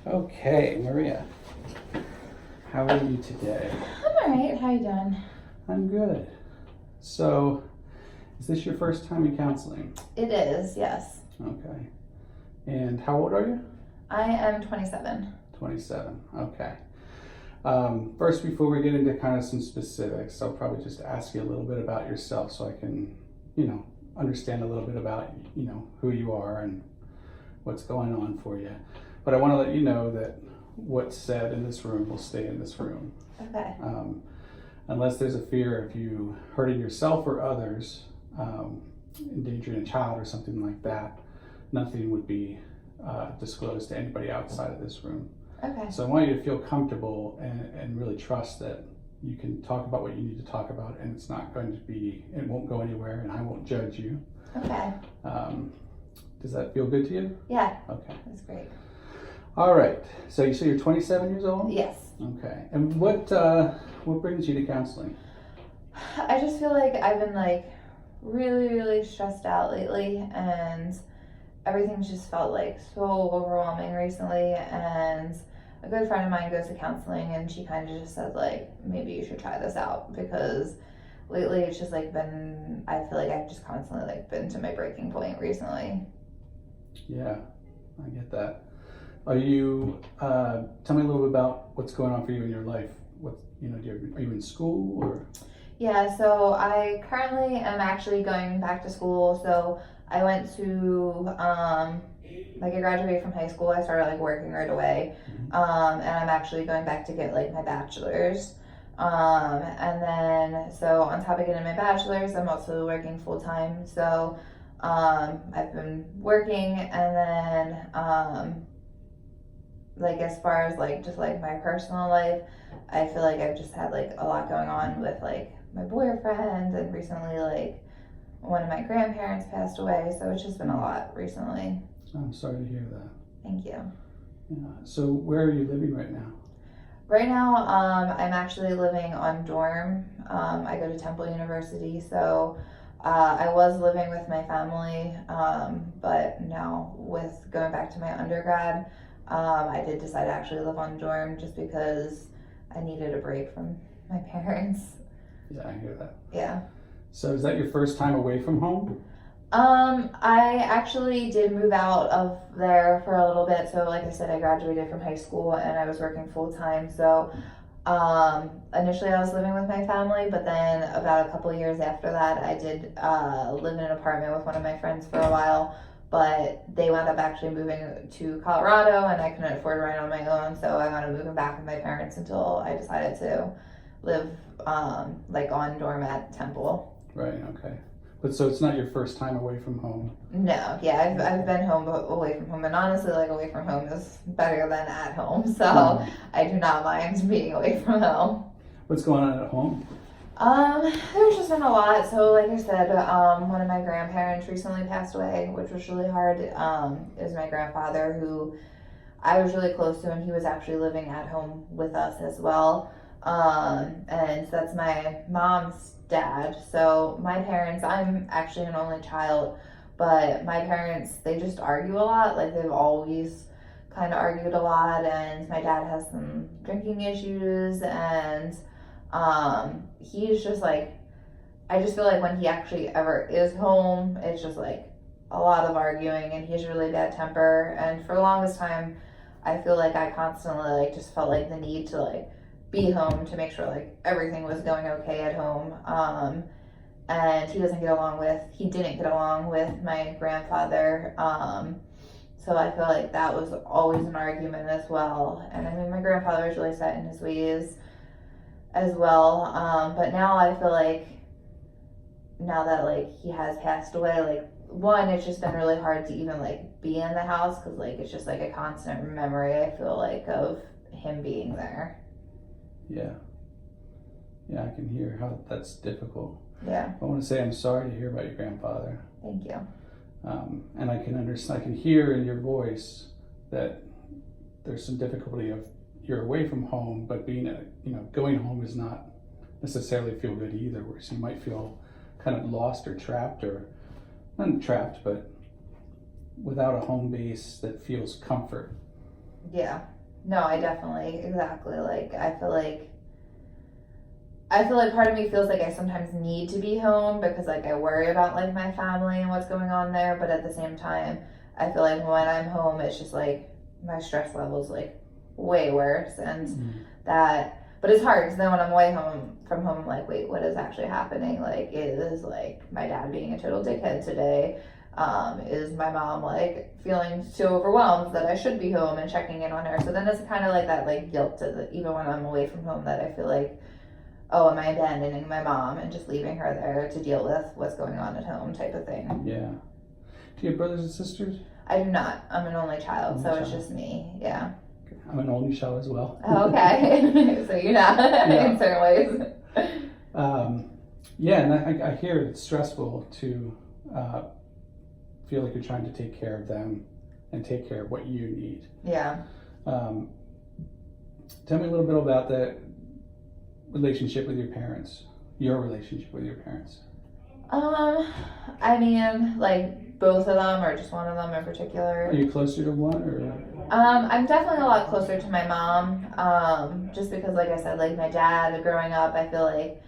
Okay, Maria, how are you today? I'm alright. How you doing? I'm good. So, is this your first time in counseling? It is, yes. Okay. And how old are you? I am 27. 27. Okay. First, before we get into kind of some specifics, I'll probably just ask you a little bit about yourself so I can, understand a little bit about, who you are and what's going on for you. But I want to let you know that what's said in this room will stay in this room. Okay. Unless there's a fear of you hurting yourself or others, endangering a child or something like that, nothing would be disclosed to anybody outside of this room. Okay. So I want you to feel comfortable and really trust that you can talk about what you need to talk about, and it's not going to be, it won't go anywhere, and I won't judge you. Okay. Does that feel good to you? Yeah. Okay. That's great. All right. So you say you're 27 years old? Yes. Okay. And what brings you to counseling? I just feel like I've been really, really stressed out lately, and everything's just felt so overwhelming recently. And a good friend of mine goes to counseling, and she kind of just said maybe you should try this out, because lately it's just been, I feel like I've just constantly been to my breaking point recently. Yeah, I get that. Are you, tell me a little bit about what's going on for you in your life. What, are you in school or? Yeah, so I currently am actually going back to school. So I went to, I graduated from high school. I started working right away. And I'm actually going back to get my bachelor's. And then, so on top of getting my bachelor's, I'm also working full time. So, I've been working, and then, as far as just my personal life, I feel like I've just had a lot going on with my boyfriend, and recently one of my grandparents passed away, so it's just been a lot recently. I'm sorry to hear that. Thank you. Yeah. So where are you living right now? Right now, I'm actually living on dorm. I go to Temple University, so I was living with my family, but now with going back to my undergrad, I did decide to actually live on dorm just because I needed a break from my parents. Yeah, I hear that. Yeah. So is that your first time away from home? I actually did move out of there for a little bit. So like I said, I graduated from high school and I was working full time. So initially I was living with my family, but then about a couple of years after that, I did live in an apartment with one of my friends for a while. But they wound up actually moving to Colorado, and I couldn't afford rent on my own, so I wound up moving back with my parents until I decided to live on dorm at Temple. Right. Okay. But so it's not your first time away from home? No. Yeah, I've been home, away from home, and honestly, away from home is better than at home. So I do not mind being away from home. What's going on at home? There's just been a lot. So like I said, one of my grandparents recently passed away, which was really hard. It was my grandfather, who I was really close to, and he was actually living at home with us as well. And so that's my mom's dad. So my parents, I'm actually an only child, but my parents, they just argue a lot. They've always kind of argued a lot, and my dad has some drinking issues, and he's just I just feel when he actually ever is home, it's just a lot of arguing, and he has really bad temper. And for the longest time, I feel I constantly just felt the need to be home to make sure everything was going okay at home. And he didn't get along with my grandfather. So I feel that was always an argument as well. And I mean, my grandfather was really set in his ways as well. But now I feel now that he has passed away, one, it's just been really hard to even be in the house, because it's just a constant memory, I feel of him being there. Yeah. Yeah, I can hear how that's difficult. Yeah. I want to say I'm sorry to hear about your grandfather. Thank you. And I can understand, I can hear in your voice that there's some difficulty of you're away from home, but being going home is not necessarily feel good either, where you might feel kind of lost or trapped, or not trapped, but without a home base that feels comfort. Yeah. No, I definitely, exactly. Like, I feel like part of me feels like I sometimes need to be home because like I worry about like my family and what's going on there, but at the same time, I feel like when I'm home, it's just like my stress level's like way worse, and that. But it's hard because then when I'm away from home, I'm like, wait, what is actually happening? Like, is like my dad being a total dickhead today? Is my mom like feeling so overwhelmed that I should be home and checking in on her? So then it's kind of like that like guilt even when I'm away from home, that I feel like, oh, am I abandoning my mom and just leaving her there to deal with what's going on at home type of thing. Yeah. Do you have brothers and sisters? I do not. I'm an only child, so Only it's child. just me. Yeah. I'm an only child as well. Oh, okay. So you're not in certain ways. Yeah, and I hear it's stressful to feel like you're trying to take care of them and take care of what you need. Yeah. Tell me a little bit about the relationship with your parents, your relationship with your parents. I mean, like both of them or just one of them in particular? Are you closer to one or? I'm definitely a lot closer to my mom. Just because, like I said, like my dad growing up, I feel like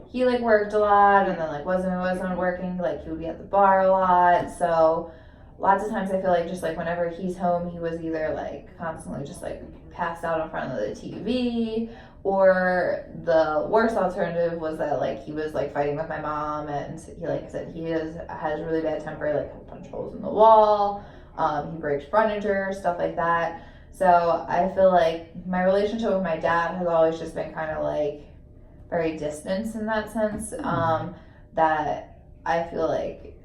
he like worked a lot, and then like wasn't working. Like he would be at the bar a lot, so lots of times I feel like just like whenever he's home, he was either like constantly just like passed out in front of the TV, or the worst alternative was that like he was like fighting with my mom, and he, like I said, has really bad temper, like he'll punch holes in the wall, he breaks furniture, stuff like that. So I feel like my relationship with my dad has always just been kind of like very distant in that sense, that I feel like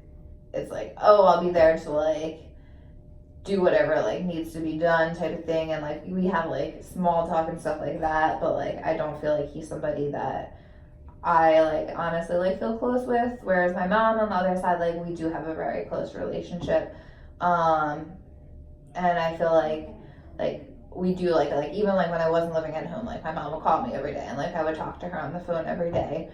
it's like, oh, I'll be there to like do whatever like needs to be done type of thing, and like we have like small talk and stuff like that, but like I don't feel like he's somebody that I like honestly like feel close with, whereas my mom on the other side, like we do have a very close relationship, and I feel like we do like even like when I wasn't living at home, like my mom would call me every day, and like I would talk to her on the phone every day.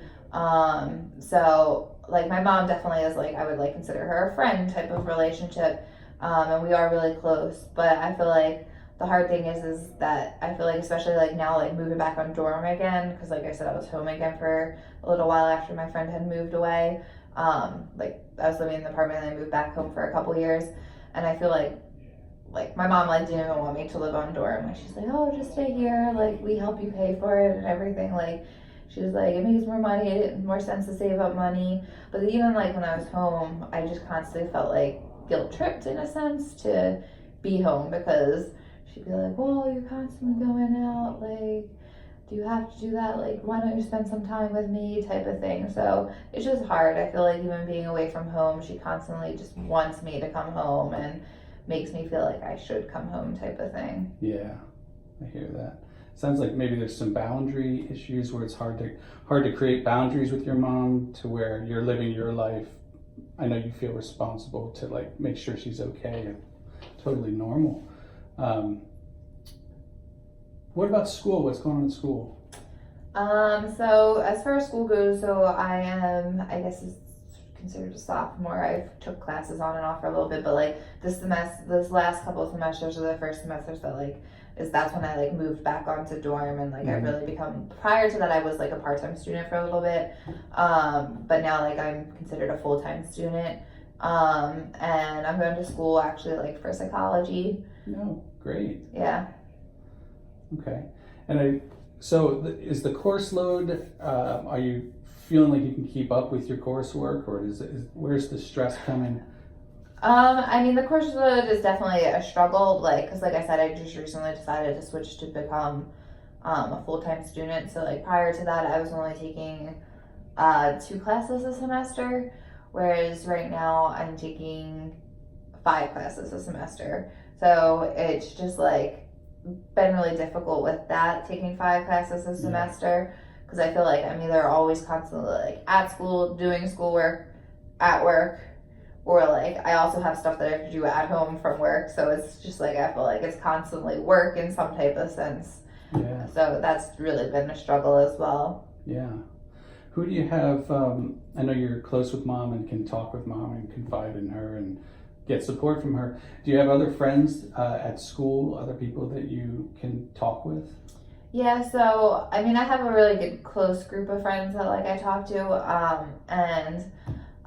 So like my mom definitely is like, I would like consider her a friend type of relationship, and we are really close. But I feel like the hard thing is that I feel like, especially like now, like moving back on dorm again, because like I said, I was home again for a little while after my friend had moved away. Like I was living in the apartment and I moved back home for a couple years, and I feel like my mom like didn't even want me to live on dorm. Like she's like, oh, just stay here, like we help you pay for it and everything. Like she was like, it makes more money, it more sense to save up money. But even like when I was home, I just constantly felt like guilt tripped in a sense to be home, because she'd be like, well, you're constantly going out, like do you have to do that, like why don't you spend some time with me type of thing. So it's just hard. I feel like even being away from home, she constantly just wants me to come home and makes me feel like I should come home type of thing. Yeah, I hear that. Sounds like maybe there's some boundary issues where it's hard to create boundaries with your mom, to where you're living your life. I know you feel responsible to like make sure she's okay and totally normal. What about school? What's going on in school? So as far as school goes, so I am, I guess it's considered a sophomore. I've took classes on and off for a little bit, but like this last couple of semesters are the first semesters that like that's when I like moved back onto dorm, and like I've really become, prior to that I was like a part-time student for a little bit, but now like I'm considered a full-time student, and I'm going to school actually like for psychology. No, great. Yeah. Okay, and is the course load? Are you feeling like you can keep up with your coursework, or where's the stress coming? I mean, the course load is definitely a struggle, like, because like I said, I just recently decided to switch to become a full-time student. So like prior to that, I was only taking 2 classes a semester, whereas right now I'm taking 5 classes a semester. So it's just like been really difficult with that, taking 5 classes a semester, because I feel like I'm either always constantly like at school doing schoolwork, at work, or like I also have stuff that I have to do at home from work. So it's just like I feel like it's constantly work in some type of sense. Yeah. So that's really been a struggle as well. Yeah. Who do you have? I know you're close with mom and can talk with mom and confide in her, and get support from her. Do you have other friends at school, other people that you can talk with? Yeah, so I mean, I have a really good close group of friends that like I talk to, and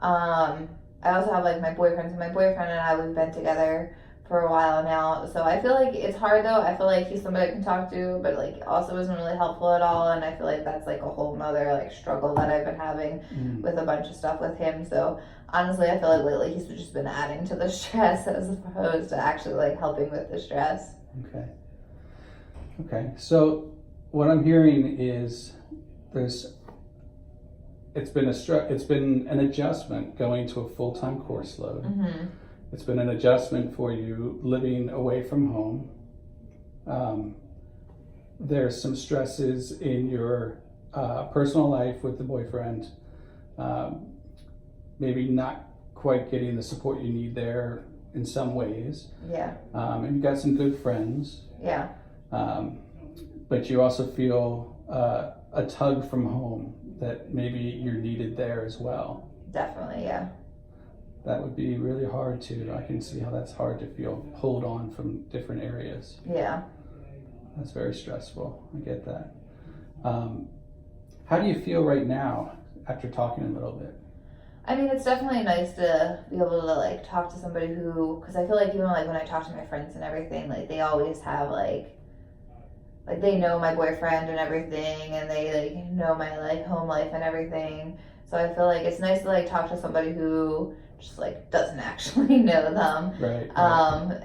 I also have like my boyfriend. So my boyfriend and I, we've been together for a while now. So I feel like it's hard though. I feel like he's somebody I can talk to, but like also isn't really helpful at all. And I feel like that's like a whole nother like struggle that I've been having with a bunch of stuff with him. So honestly, I feel like lately he's just been adding to the stress as opposed to actually like helping with the stress. Okay. Okay. So what I'm hearing is it's been an adjustment going to a full-time course load. Mm-hmm. It's been an adjustment for you living away from home. There's some stresses in your personal life with the boyfriend. Maybe not quite getting the support you need there in some ways. Yeah. And you've got some good friends. Yeah. But you also feel a tug from home that maybe you're needed there as well. Definitely. Yeah. That would be really hard too. I can see how that's hard to feel pulled on from different areas. Yeah. That's very stressful. I get that. How do you feel right now after talking a little bit? I mean, it's definitely nice to be able to like talk to somebody who, because I feel like even like when I talk to my friends and everything, like they always have like they know my boyfriend and everything, and they like know my like home life and everything. So I feel like it's nice to like talk to somebody who just like doesn't actually know them. Right.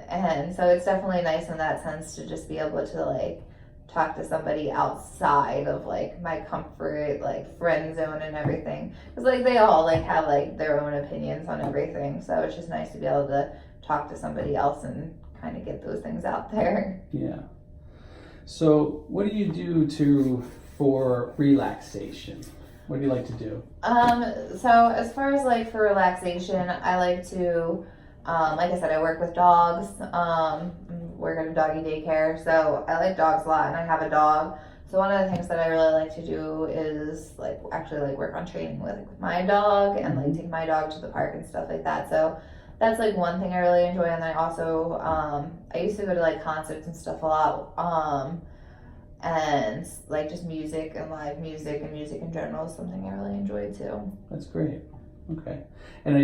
And so it's definitely nice in that sense to just be able to like talk to somebody outside of like my comfort like friend zone and everything, because like they all like have like their own opinions on everything. So it's just nice to be able to talk to somebody else and kind of get those things out there. Yeah. So what do you do for relaxation? What do you like to do? So as far as like for relaxation, I like to, like I said, I work with dogs, work at a doggy daycare, so I like dogs a lot, and I have a dog. So one of the things that I really like to do is like actually like work on training with my dog and like take my dog to the park and stuff like that. So that's like one thing I really enjoy. And then I also, I used to go to like concerts and stuff a lot. And like just music and live music and music in general is something I really enjoy too. That's great. Okay. And are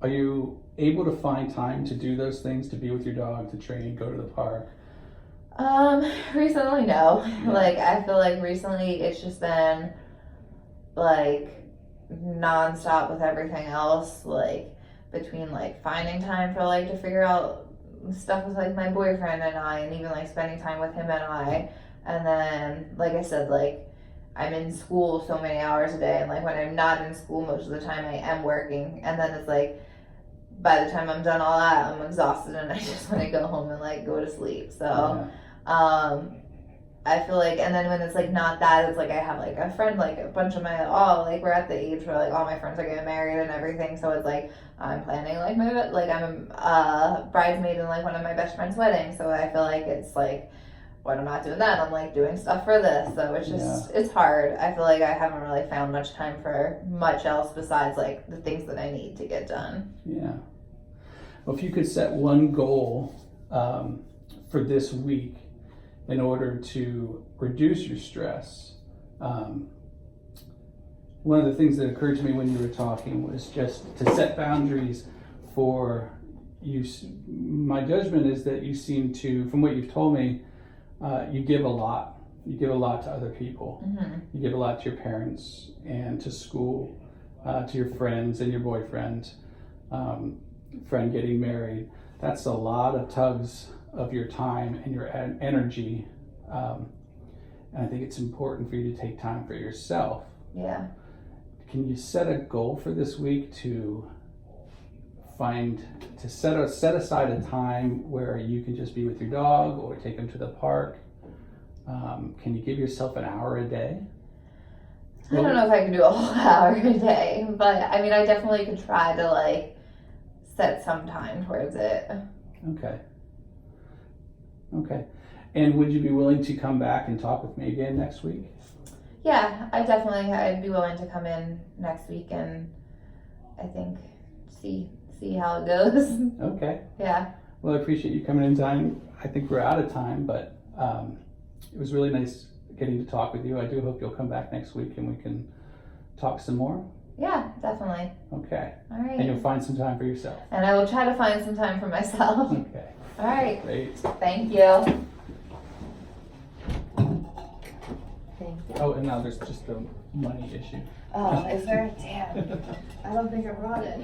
you able to find time to do those things, to be with your dog, to train, go to the park? Recently, no. Yeah. Like I feel like recently it's just been like nonstop with everything else, like between like finding time for like to figure out stuff with like my boyfriend and I, and even like spending time with him and I, and then like I said, like I'm in school so many hours a day, and like when I'm not in school most of the time I am working, and then it's like by the time I'm done all that I'm exhausted and I just want to go home and like go to sleep. So I feel like, and then when it's like not that, it's like I have like a friend, like a bunch of my, like we're at the age where like all my friends are getting married and everything. So it's like I'm planning like I'm a bridesmaid in like one of my best friend's weddings. So I feel like it's like when I'm not doing that, I'm like doing stuff for this. So it's just, it's hard. I feel like I haven't really found much time for much else besides like the things that I need to get done. Yeah. Well, if you could set one goal for this week in order to reduce your stress, one of the things that occurred to me when you were talking was just to set boundaries for you. My judgment is that you seem to, from what you've told me, you give a lot. You give a lot to other people. Mm-hmm. You give a lot to your parents and to school, to your friends and your boyfriend, friend getting married. That's a lot of tugs of your time and your energy. And I think it's important for you to take time for yourself. Yeah. Can you set a goal for this week to set aside a time where you can just be with your dog or take him to the park? Can you give yourself an hour a day? I don't know if I can do a whole hour a day, but I mean, I definitely could try to like set some time towards it. Okay. And would you be willing to come back and talk with me again next week? Yeah, I'd be willing to come in next week, and I think see how it goes. Okay. Yeah. Well, I appreciate you coming in time. I think we're out of time, but it was really nice getting to talk with you. I do hope you'll come back next week and we can talk some more. Yeah, definitely. Okay. All right. And you'll find some time for yourself. And I will try to find some time for myself. Okay. All right. Great. Thank you. Thank you. Oh, and now there's just a money issue. Oh, is there? Damn. I don't think I brought it.